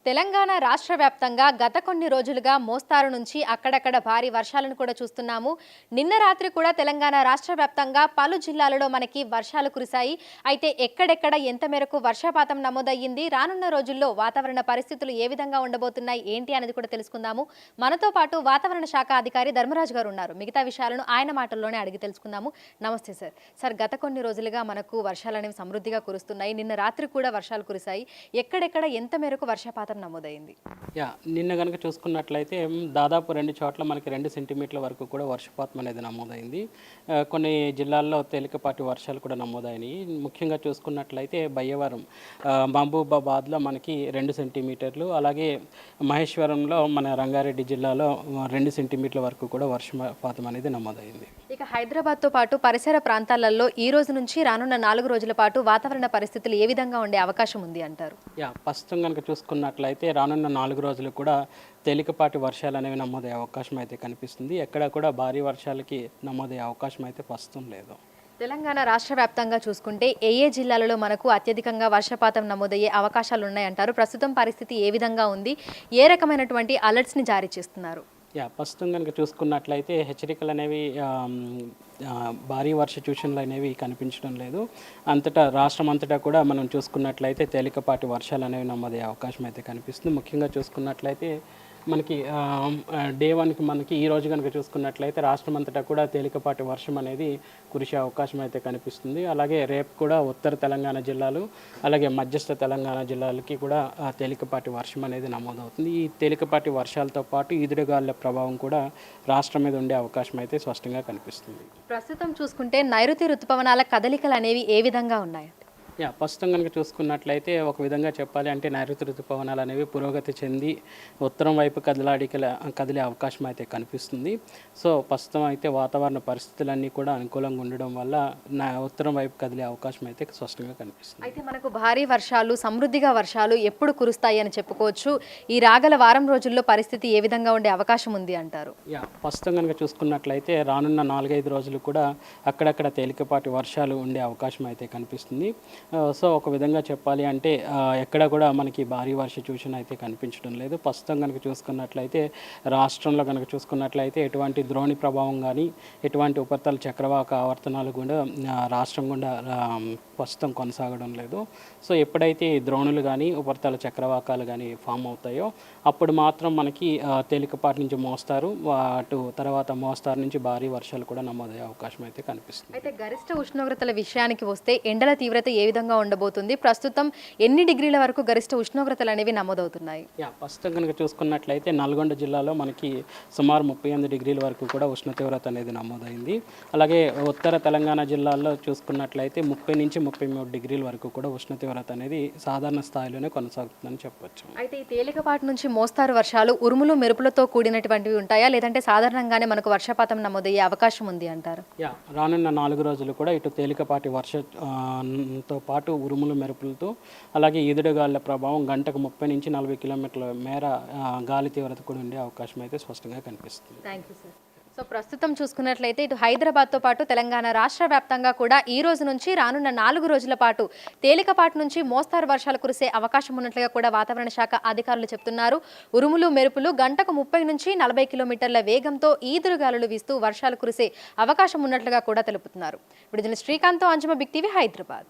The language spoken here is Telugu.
తెలంగాణ రాష్ట్ర వ్యాప్తంగా గత కొన్ని రోజులుగా మోస్తారు నుంచి అక్కడక్కడ భారీ వర్షాలను కూడా చూస్తున్నాము. నిన్న రాత్రి కూడా తెలంగాణ రాష్ట్ర వ్యాప్తంగా పలు జిల్లాలలో మనకి వర్షాలు కురిశాయి. అయితే ఎక్కడెక్కడ ఎంత మేరకు వర్షపాతం నమోదయ్యింది, రానున్న రోజుల్లో వాతావరణ పరిస్థితులు ఏ విధంగా ఉండబోతున్నాయి ఏంటి అనేది కూడా తెలుసుకుందాము. మనతో పాటు వాతావరణ శాఖ అధికారి ధర్మరాజు గారు ఉన్నారు. మిగతా విషయాలను ఆయన మాటల్లోనే అడిగి తెలుసుకుందాము. నమస్తే సార్. సార్, గత కొన్ని రోజులుగా మనకు వర్షాలు అనేవి సమృద్ధిగా కురుస్తున్నాయి. నిన్న రాత్రి కూడా వర్షాలు కురిశాయి. ఎక్కడెక్కడ ఎంత మేరకు వర్షపాతం నమోదైంది? నిన్న కనుక చూసుకున్నట్లయితే దాదాపు 2 చోట్ల మనకి 2 సెంటీమీటర్ల వరకు కూడా వర్షపాతం అనేది నమోదైంది. కొన్ని జిల్లాల్లో తేలికపాటి వర్షాలు కూడా నమోదైనాయి. ముఖ్యంగా చూసుకున్నట్లయితే బయ్యవరం, మహబూబాబాద్లో మనకి 2 సెంటీమీటర్లు, అలాగే మహేశ్వరంలో మన రంగారెడ్డి జిల్లాలో 2 సెంటీమీటర్ల వరకు కూడా వర్షపాతం అనేది నమోదైంది. ఇక హైదరాబాద్తో పాటు పరిసర ప్రాంతాలలో ఈ రోజు నుంచి రానున్న 4 రోజుల పాటు వాతావరణ పరిస్థితులు ఏ విధంగా ఉండే అవకాశం ఉంది అంటారు? ప్రస్తుతం కనుక చూసుకున్నట్లయితే రానున్న 4 రోజులు కూడా తేలికపాటి వర్షాలు అనేవి నమోదయ్యే అవకాశం అయితే కనిపిస్తుంది. ఎక్కడ కూడా భారీ వర్షాలకి నమోదయ్యే అవకాశం అయితే ప్రస్తుతం లేదు. తెలంగాణ రాష్ట్ర వ్యాప్తంగా చూసుకుంటే ఏ జిల్లాలలో మనకు అత్యధికంగా వర్షపాతం నమోదయ్యే అవకాశాలు ఉన్నాయంటారు? ప్రస్తుతం పరిస్థితి ఏ విధంగా ఉంది? ఏ రకమైనటువంటి అలర్ట్స్ని జారీ చేస్తున్నారు? ప్రస్తుతం కనుక చూసుకున్నట్లయితే హెచ్చరికలు అనేవి భారీ వర్ష సూచనలు అనేవి కనిపించడం లేదు. రాష్ట్రం అంతటా కూడా మనం చూసుకున్నట్లయితే తేలికపాటి వర్షాలు అనేవి నమోదయ్యే అవకాశం అయితే కనిపిస్తుంది. ముఖ్యంగా చూసుకున్నట్లయితే మనకి డే 1కి మనకి ఈ రోజు కనుక చూసుకున్నట్లయితే రాష్ట్రం అంతటా కూడా తేలికపాటి వర్షం అనేది కురిసే అవకాశం అయితే కనిపిస్తుంది. అలాగే రేపు కూడా ఉత్తర తెలంగాణ జిల్లాలు, అలాగే మధ్యస్థ తెలంగాణ జిల్లాలకి కూడా తేలికపాటి వర్షం అనేది నమోదవుతుంది. ఈ తేలికపాటి వర్షాలతో పాటు ఈదురుగాలుల ప్రభావం కూడా రాష్ట్రం మీద ఉండే అవకాశం అయితే స్పష్టంగా కనిపిస్తుంది. ప్రస్తుతం చూసుకుంటే నైరుతి రుతుపవనాల కదలికలు అనేవి ఏ విధంగా ఉన్నాయి? ప్రస్తుతం కనుక చూసుకున్నట్లయితే ఒక విధంగా చెప్పాలి అంటే నైరుతి ఋతుపవనాలు అనేవి పురోగతి చెంది ఉత్తరం వైపు కదిలే అవకాశం అయితే కనిపిస్తుంది. సో ప్రస్తుతం అయితే వాతావరణ పరిస్థితులన్నీ కూడా అనుకూలంగా ఉండడం వల్ల ఉత్తరం వైపు కదిలే అవకాశం అయితే స్పష్టంగా కనిపిస్తుంది. అయితే మనకు భారీ వర్షాలు, సమృద్ధిగా వర్షాలు ఎప్పుడు కురుస్తాయి అని చెప్పుకోవచ్చు? ఈ రాగల వారం రోజుల్లో పరిస్థితి ఏ విధంగా ఉండే అవకాశం ఉంది అంటారు? ప్రస్తుతం కనుక చూసుకున్నట్లయితే రానున్న 4-5 రోజులు కూడా అక్కడక్కడ తేలికపాటి వర్షాలు ఉండే అవకాశం అయితే కనిపిస్తుంది. సో ఒక విధంగా చెప్పాలి అంటే ఎక్కడ కూడా మనకి భారీ వర్ష సూచన అయితే కనిపించడం లేదు. ప్రస్తుతం కనుక చూసుకున్నట్లయితే రాష్ట్రంలో కనుక చూసుకున్నట్లయితే ఎటువంటి ద్రోణి ప్రభావం కానీ ఎటువంటి ఉపరితల చక్రవాక ఆవర్తనాలు కూడా రాష్ట్రం గుండా ప్రస్తుతం కొనసాగడం లేదు. సో ఎప్పుడైతే ద్రోణులు కానీ ఉపరితల చక్రవాకాలు కానీ ఫామ్ అవుతాయో అప్పుడు మాత్రం మనకి తేలికపాటి నుంచి మోస్తారు, తర్వాత మోస్తారు నుంచి భారీ వర్షాలు కూడా నమోదయ్యే అవకాశం అయితే కనిపిస్తుంది. అయితే గరిష్ట ఉష్ణోగ్రతల విషయానికి వస్తే ఎండల తీవ్రత ఏ విధంగా ఉండబోతుంది? ప్రస్తుతం ఎన్ని డిగ్రీల వరకు గరిష్ట ఉష్ణోగ్రతలు అనేవి నమోదవుతున్నాయి? ప్రస్తుతం కనుక చూసుకున్నట్లయితే నల్గొండ జిల్లాలో మనకి సుమారు 38 డిగ్రీల వరకు కూడా ఉష్ణ తీవ్రత అనేది నమోదైంది. అలాగే ఉత్తర తెలంగాణ జిల్లాల్లో చూసుకున్నట్లయితే 30 నుంచి 33 డిగ్రీల వరకు కూడా ఉష్ణ తీవ్రత అనేది సాధారణ స్థాయిలోనే కొనసాగుతుందని చెప్పొచ్చు. అయితే ఈ తేలికపాటి నుంచి మోస్తారు వర్షాలు ఉరుములు మెరుపులతో కూడినటువంటివి ఉంటాయా, లేదంటే సాధారణంగానే మనకు వర్షపాతం నమోదయ్యే అవకాశం ఉంది అంటారు? రానున్న 4 రోజులు కూడా ఇటు తేలికపాటి వర్షంతో పాటు ఉరుములు మెరుపులతో అలాగే ఈదురుగాలుల ప్రభావం గంటకు 30 నుంచి 40 కిలోమీటర్ల మేర గాలి తీవ్రత కూడా ఉండే అవకాశం అయితే స్పష్టంగా కనిపిస్తుంది. Thank you sir. సో ప్రస్తుతం చూసుకున్నట్లయితే ఇటు హైదరాబాద్తో పాటు తెలంగాణ రాష్ట్ర వ్యాప్తంగా కూడా ఈ రోజు నుంచి రానున్న 4 రోజుల పాటు తేలికపాటి నుంచి మోస్తారు వర్షాలు కురిసే అవకాశం ఉన్నట్లుగా కూడా వాతావరణ శాఖ అధికారులు చెప్తున్నారు. ఉరుములు మెరుపులు గంటకు 30 నుంచి 40 కిలోమీటర్ల వేగంతో ఈదురుగాలులు వీస్తూ వర్షాలు కురిసే అవకాశం ఉన్నట్లుగా కూడా తెలుపుతున్నారు. ఇప్పుడు శ్రీకాంత్, అంజుమ, బిగ్ టీవీ, హైదరాబాద్.